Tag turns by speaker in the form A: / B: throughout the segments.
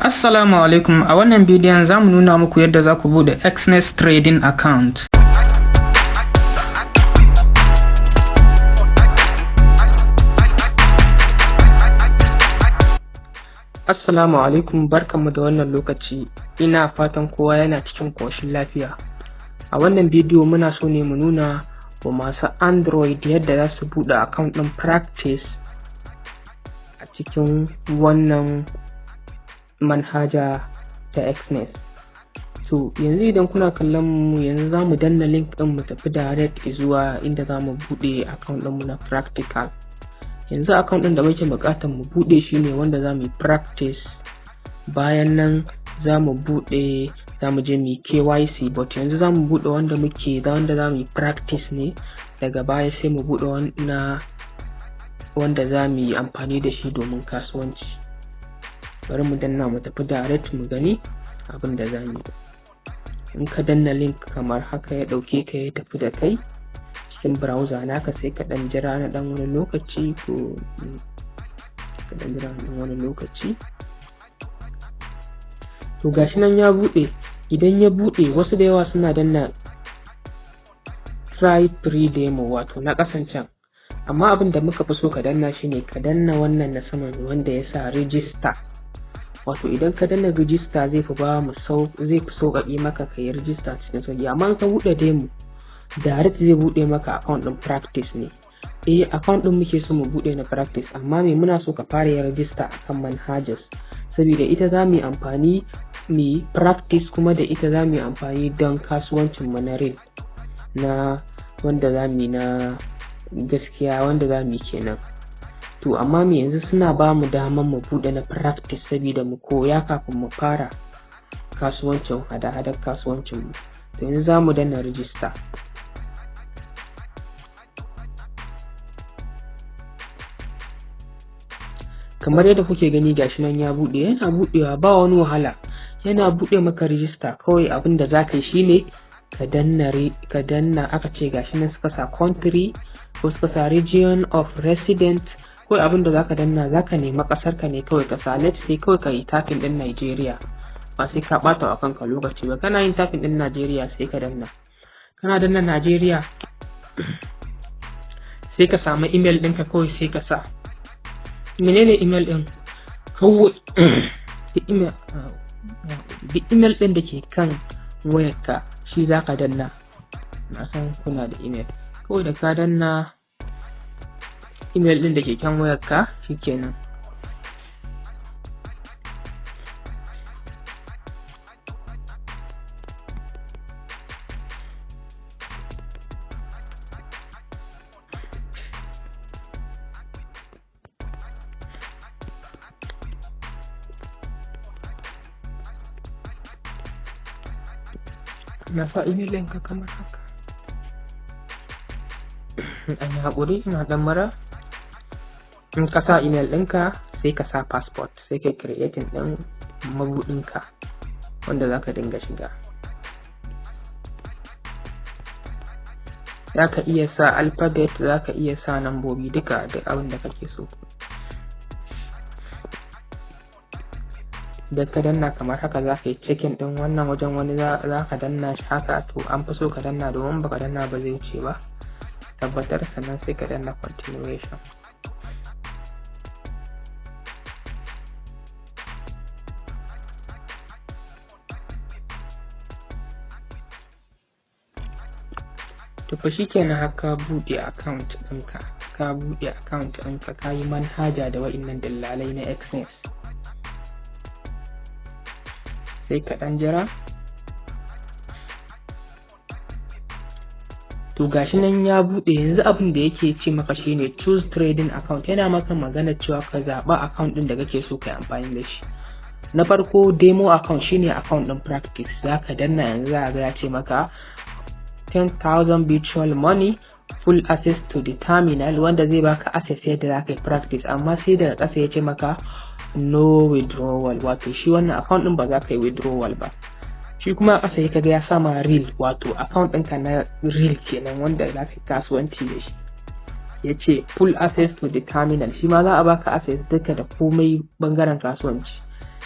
A: Assalamu alaikum, a wannan bidiyon za mu nuna muku yadda za ku bude Exness trading account. Assalamu alaikum, barkanmu da wannan lokaci. Ina fatan kowa yana cikin koshin lafiya. A wannan bidiyo muna so ne mu nuna wa masu Android yadda za su bude account ɗin practice a cikin wannan manhaja ta Exness. So yanzu idan kuna kallon mu, yanzu za mu danna link ɗin mu tafi direct zuwa inda za mu buɗe account ɗin mu na practical. Yanzu account ɗin da muke buƙatar mu buɗe shine wanda za mu yi practice. Bayan nan za mu buɗe, za mu je mu KYC, but yanzu za mu buɗe wanda za mu yi practice ne. Daga baya sai mu buɗe wanda za mu yi amfani da shi domin kasuwanci. Bari mu danna mu tafi direct mu gani abin da za mu yi. In ka danna link kamar haka ya ɗauke ka ya tafi da kai cikin browser naka, sai ka ɗan jira na ɗan wani lokaci, ko ka ɗan jira na wani lokaci. To gashi nan ya buɗe. Idan ya buɗe, wasu da yawa suna danna try free demo, wato na ƙasan can. Amma abin da muka fi so ka danna shine ka danna wannan na saman wanda ya sa register. Wato idan ka danna register zai fi sauƙaƙe maka ka yi register cikin sauƙi. Amma ka buɗe demo direct zai buɗe maka account ɗin practice ne. Account ɗin muke so mu buɗe na practice, amma muna so ka fara yin register akan manhajas, saboda ita za mu yi amfani mu practice, kuma da ita za mu yi amfani don kasuwancin mu na real, na wanda za mu yi na gaskiya, wanda za mu yi kenan. To amma yanzu suna ba mu daman mu buɗe na practice saboda mu koya kafin mu fara kasuwancin, hada-hadar kasuwancin mu. To yanzu za mu danna register. Kamar yadda kuke gani gashi nan ya buɗe, yana buɗewa ba wani wahala, yana buɗe maka register. Kawai abin da za ka yi shine ka danna aka ce gashi nan suka sa country ko suka sa region of residence. Kawai abin da zaka danna, zaka nema kasar ka ne kawai ka sa. Let's say kawai ka yi tafin din Nigeria, ba sai ka bata wa kanka lokaci ba. Kana yin tafin din Nigeria sai ka danna, kana danna Nigeria sai ka samu email ɗinka, kawai sai ka sa. Menene email ɗin? Kawai email ɗin da ke kan wayarka shi zaka danna. Na san kuna da email. Kawai da ka danna email ɗin da ke kan wayarka shikenan. Na sa email ɗinka kamar haka. An yi haƙuri, ina ɗan mara. In ka sa email ɗinka sai ka sa passport, sai ka creating ɗin mabuɗinka wanda za ka dinga shiga. Za ka iya sa alphabet, za ka iya sa nambobi, duka da abin da kake so. Idan ka danna kamar haka za ka yi checking ɗin wannan wajen, wani za ka danna shi haka. To an fi so ka danna, domin baka danna ba zai wuce ba. Tabbatar, sannan sai ka danna continuation. To fa shikenan, haka buɗe account ɗinka, ka yi manhaja da wa'innan dillalai na Exness. Sai ka ɗan jira. To gashi nan ya buɗe. Yanzu abin da yake ce maka shine choose trading account. Yana maka magana cewa ka zaɓa account ɗin da kake so ka yi amfani da shi. Na farko demo account shine account ɗin practice. Za ka danna, yanzu za ga ya ce maka 10,000 virtual money, full access to the terminal, wanda zai baka access yadda za ka yi practice. Amma sai daga ƙasa ya ce maka no withdrawal, wato shi wannan account ɗin ba za ka yi withdrawal ba. Shi kuma a ƙasa ya kaga ya sama real, wato account ɗinka na real kenan, wanda za ka yi kasuwanci da shi. Ya ce full access to the terminal, shi ma za a baka access duka da komai bangaren kasuwanci.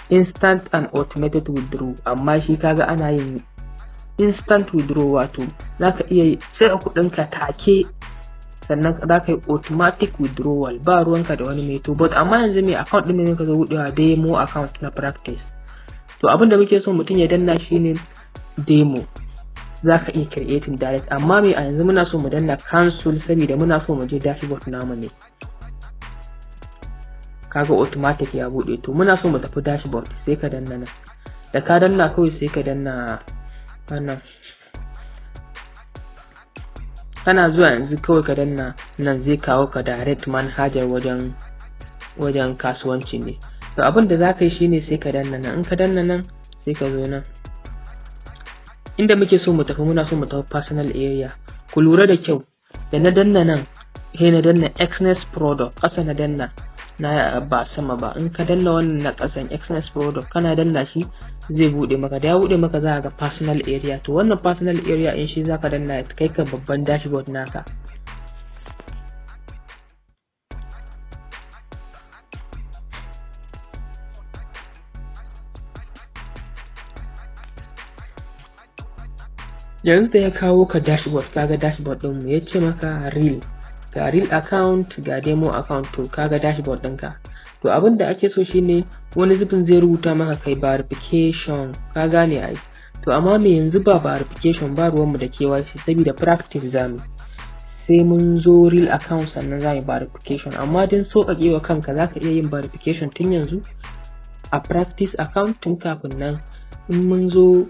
A: instant and automated withdraw, amma shi kaga ana yin instant withdraw, wato zaka iya cire kuɗinka take sannan zaka yi automatic withdrawal, ba ruwanka da wani mai to. But amma yanzu mai account din ne ka zo buɗewa demo account na practice, to abinda muke so mutum ya danna shine demo, zaka iya creating direct, amma mai a yanzu muna so mu danna cancel saboda muna so mu je dashboard namu ne. Kaga automatic ya bude, to muna so mu tafi dashboard, sai ka danna nan, da ka danna kawai sai ka danna wannan, kana zuwa yanzu kawai ka danna nan zai kawo ka direct manhajar wajen kasuwanci ne. To abin da za ka yi shine sai ka danna nan, in ka danna nan sai ka zo nan inda muke so mu tafi, muna so mu tafi personal area. Ku lura da kyau, da na danna nan sai na danna Exness product, ƙasa na danna na ba sama ba. In ka danna wannan na ƙasan Exness product kana danna shi zai bude maka, da ya bude maka za ga personal area, to wannan personal area in shi zaka danna ya kai ka babban dashboard naka. Yanzu da ya kawo ka dashboard, kaga dashboard din mu yace maka real, ga real account ga demo account, to kaga dashboard ɗinka. To abin da ake so shine wani zubin zai rubuta maka kai verification, ka gane ai. To amma me yanzu ba verification, ba ruwanmu da KYC saboda practice zamu, sai mun zo real account sannan za mu verification. Amma din sauƙaƙe wa kanka zaka iya yin verification tun yanzu a practice account tun kafin nan. In mun zo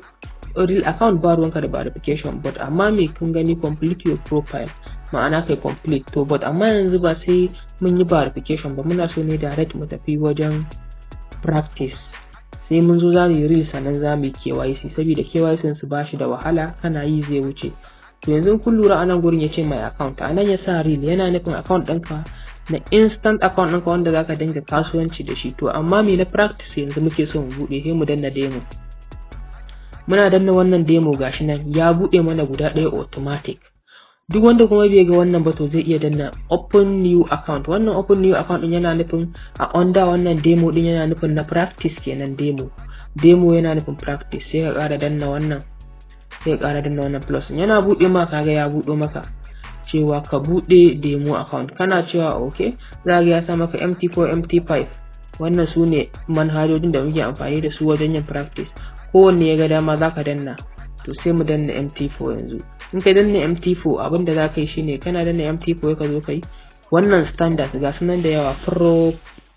A: real account ba ruwanka da verification, but amma me kun gani complete your profile, ma'ana kai complete to. But amma yanzu ba sai mun yi verification ba, muna so ne direct mu tafi wajen practice, sai mun zo za mu yi real sannan za mu yi KYC saboda KYC su ba shi da wahala, kana yi zai wuce. To yanzu kun lura anan gurin yace my account, anan ya sa real yana nufin account ɗinka na instant account ɗinka wanda zaka dinga kasuwanci da shi. To amma me na practice yanzu muke so mu buɗe, sai mu danna demo. Muna danna wannan demo, gashi nan ya buɗe mana guda ɗaya automatic. Duk wanda kuma bai ga wannan ba to zai iya danna open new account. Wannan open new account din yana nufin a under wannan demo din yana nufin na practice kenan. Demo yana nufin practice, sai ka ƙara danna wannan, sai ka ƙara danna wannan plus. Yana buɗe ma kaga ya buɗo maka cewa ka buɗe demo account, kana cewa okay, za ga ya sa maka MT4 MT5. Wannan su ne manhajojin da muke amfani da su wajen yin practice. Kowanne ya ga dama za ka danna, to sai mu danna MT4 yanzu. In ka danna MT4 abinda za ka yi shine kana danna MT4 ka zo kai wannan standard, ga sunan da yawa, pro,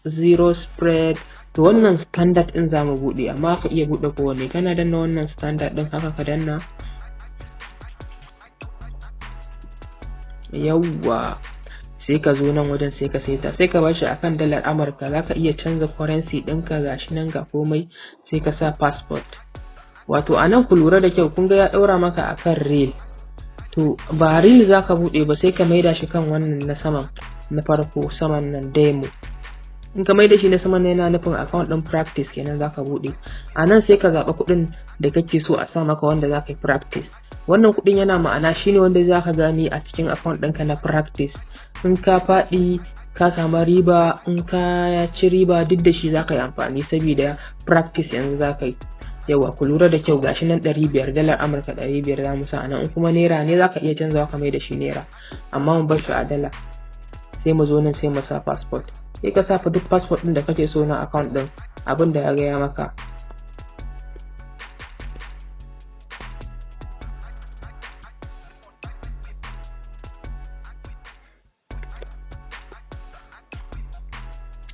A: zero spread, to wannan standard din za mu buɗe, amma ka iya buɗe kowanne. Kana danna wannan standard din haka ka danna, yawwa, sai ka zo nan wajen sai ka saita, sai ka bar shi akan dalar Amurka. Za ka iya canza currency ɗinka, gashi nan ga komai, sai ka sa passport. Wato a nan ku lura da kyau, kun ga ya ɗaura maka akan real, to ba real za ka buɗe ba, sai ka maida shi kan wannan na saman na farko, saman nan demo. In ka maida shi na saman yana nufin account ɗin practice kenan za ka buɗe. A nan sai ka zaɓa kuɗin da kake so a sa maka wanda za ka yi practice. Wannan kuɗin yana ma'ana shine wanda za ka gani a cikin account ɗinka na practice. In ka faɗi ka samu riba, in ka ci riba duk da shi za ka yi amfani saboda practice yanzu za ka yi. Yawa ku lura da kyau, gashi nan 500 dalar Amurka 500 za mu sa anan. In kuma naira ne za ka iya canzawa ka mai da shi naira, amma mu bar shi a dala. Sai mu zo nan sai mu sa passport, sai ka sa duk passport ɗin da kake so na account ɗin, abin da ya gaya maka.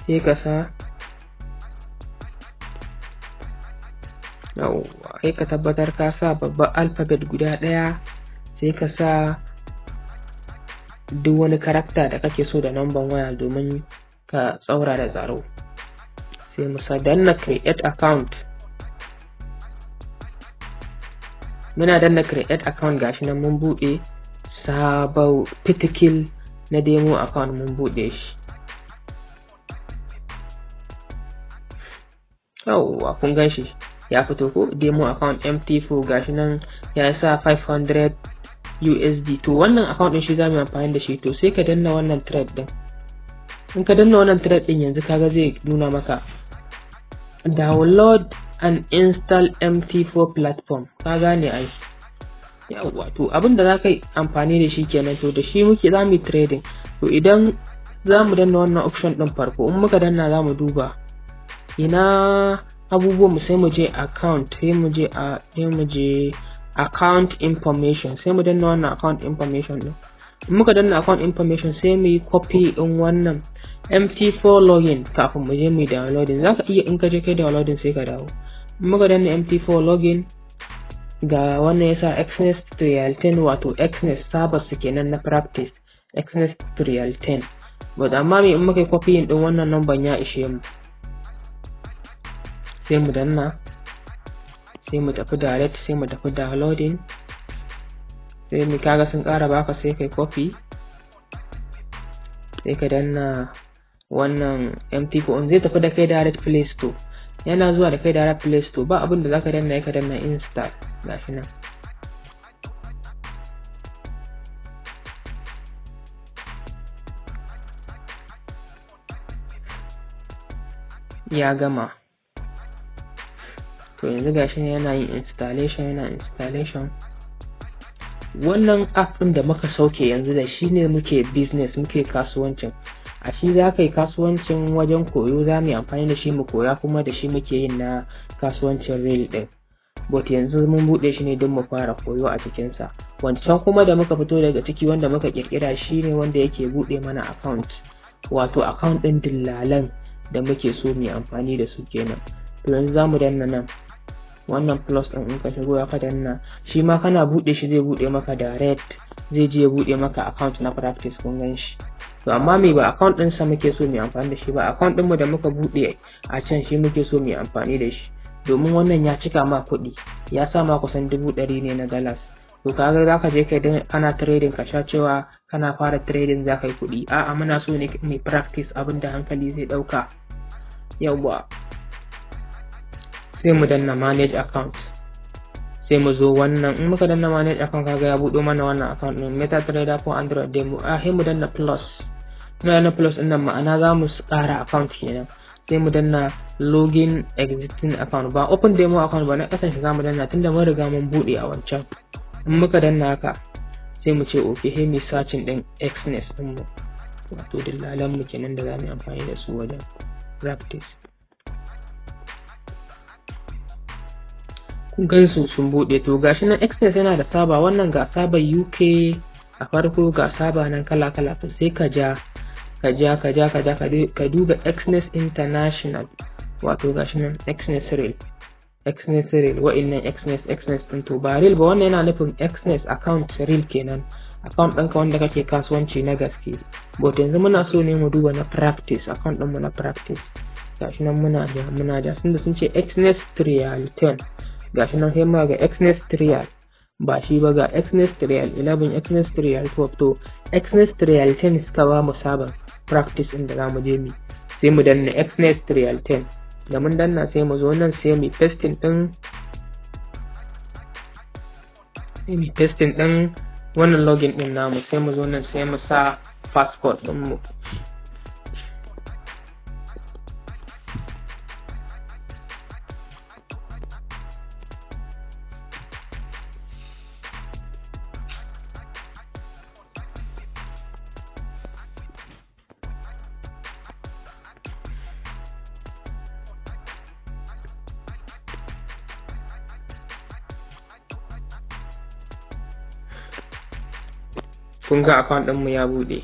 A: Sai ka sa, sai ka tabbatar ka sa babban alphabet guda ɗaya, sai ka sa duk wani karakta da kake so da number waya domin ka tsaura da tsaro. Sai mu sa danna create account. Muna danna create account, gashi nan mun buɗe sabon titikil na demo account, mun buɗe shi. Yawwa kun gan shi ya fito ko, demo account MT4, gashi nan ya sa 500 USD. to wannan account din shi zamu amfani da shi. To sai ka danna wannan trade din. In ka danna wannan trade din yanzu kaga zai nuna maka download and install MT4 platform. Ka gane ai. Yawwa, to abinda za ka yi amfani da shi kenan, to da shi muke za mu yi trading. To idan za mu danna wannan option ɗin farko, in muka danna za mu duba ina abubuwan mu, sai mu je account, sai mu je account information, sai mu danna wannan account information ɗin. In muka danna account information sai mu yi copy ɗin wannan MT4 login kafin mu je mu yi downloading. Za ka iya in ka je kai downloading sai ka dawo. In muka danna MT4 login, ga wannan yasa Exness Trial 10, wato Exness server su kenan na practice, Exness Trial 10. But amma in muka yi copy din wannan number ya ishe mu, sai mu danna, sai mu tafi direct, sai mu tafi downloading, sai mu kaga sun ƙara baka, sai kai copy, sai ka danna wannan MT4 zai tafi da kai direct Play Store. Yana zuwa da kai direct Play Store, ba abin da zaka danna, ka danna install. Gashi nan ya gama. To yanzu gashi ne yana yin installation. Wannan app ɗin da muka sauke yanzu da shi ne muke business, muke kasuwancin. A shi za ka yi kasuwancin wajen koyo, za mu yi amfani da shi mu koya, kuma da shi muke yin na kasuwancin real ɗin. But yanzu mun buɗe shi ne don mu fara koyo a cikinsa. Wancan kuma da muka fito daga ciki wanda muka ƙirƙira shi ne wanda yake buɗe mana account, wato account ɗin dillalan da muke so mu yi amfani da su kenan. To yanzu za mu danna nan wannan plus ɗin, in ka shigo ka danna shi ma kana buɗe shi zai buɗe maka direct, zai je ya buɗe maka account na practice, kun gan shi. To amma me ba account ɗinsa muke so mu yi amfani da shi ba, account ɗinmu da muka buɗe a can shi muke so mu yi amfani da shi, domin wannan ya cika ma kuɗi, ya sa ma kusan 100 ne na dollars. To kaga za ka je kai kana trading, ka sha cewa kana fara trading za ka yi kuɗi. A'a, muna so ne mu practice abin da hankali zai ɗauka. Yawwa, sai mu danna manage account, sai mu zo wannan. In muka danna manage account, kaga ya buɗo mana wannan account ɗin MetaTrader ko Android demo. Sai mu danna plus. Muna danna plus ɗin nan ma'ana za mu ƙara account kenan. Sai mu danna login existing account, ba open demo account ba, na kasan shi za mu danna tunda mun riga mun buɗe a wancan. In muka danna haka sai mu ce okay, sai mu searching ɗin Exness ɗin mu, wato dillalan mu kenan da za mu yi amfani da su wajen practice. Kun gan su sun buɗe. To gashi nan Exness yana da saba, wannan ga saba UK a farko, ga saba nan kala. To sai ka duba Exness International, wato gashi nan Exness Real, wa'innan Exness ɗin. To ba Real ba, wannan yana nufin Exness account Real kenan, account ɗinka wanda kake kasuwanci na gaske. But yanzu muna so ne mu duba na practice, account ɗinmu na practice. Gashi nan muna da sun ce Exness Trial 10. Gashi nan sai ma ga Exness Trial, ba shi ba, ga Exness Trial 11, Exness Trial 12. To Exness Trial 10 suka ba mu sabon practice ɗin da za mu je mu, sai mu danna Exness Trial 10. Da mun danna sai mu zo nan, sai mu pasting ɗin wannan login ɗin namu, sai mu zo nan sai mu sa passcode ɗin mu. Kun ga account ɗinmu ya buɗe.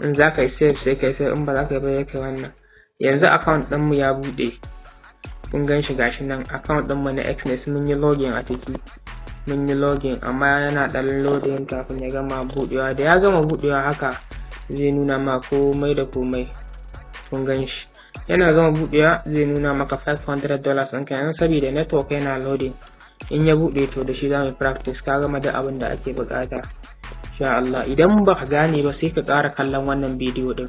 A: In za ka yi save sai ka yi save, in ba za ka yi ba ya kai wannan. Yanzu account ɗinmu ya buɗe, kun gan shi gashi nan account ɗinmu na Exness. Mun yi login a ciki, amma yana ɗan loading kafin ya gama buɗewa. Da ya gama buɗewa haka zai nuna ma komai da komai, kun gan shi yana gama buɗewa zai nuna maka $500 ɗinka. yanzu saboda network yana loading, in ya buɗe to da shi za mu practice. Ka gama da abin da ake buƙata. Insha Allah, idan ba ka gane ba sai ka ƙara kallon wannan bidiyo ɗin.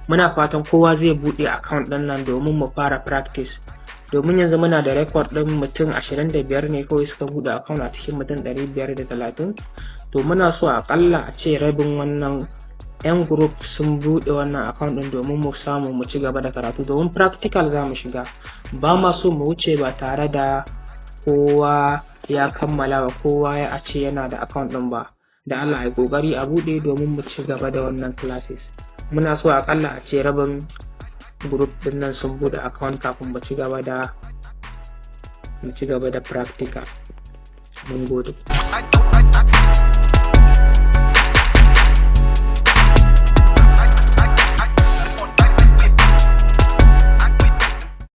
A: Muna fatan kowa zai buɗe account ɗin nan domin mu fara practice. Domin yanzu muna da record ɗin mutum 25 ne kawai suka buɗe account a cikin mutum 530. To muna so aƙalla a ce rabin wannan 'yan group sun buɗe wannan account ɗin domin mu samu mu ci gaba da karatu, domin practical za mu shiga. ba ma so mu wuce ba tare da kowa ya kammala ba, kowa ya ce yana da account ɗin ba. Da Allah ya kokari a buɗe domin mu ci gaba da wannan classes. Muna so akalla a ce rabin group ɗin nan sun buɗe account kafin mu ci gaba da practical. Mun gode.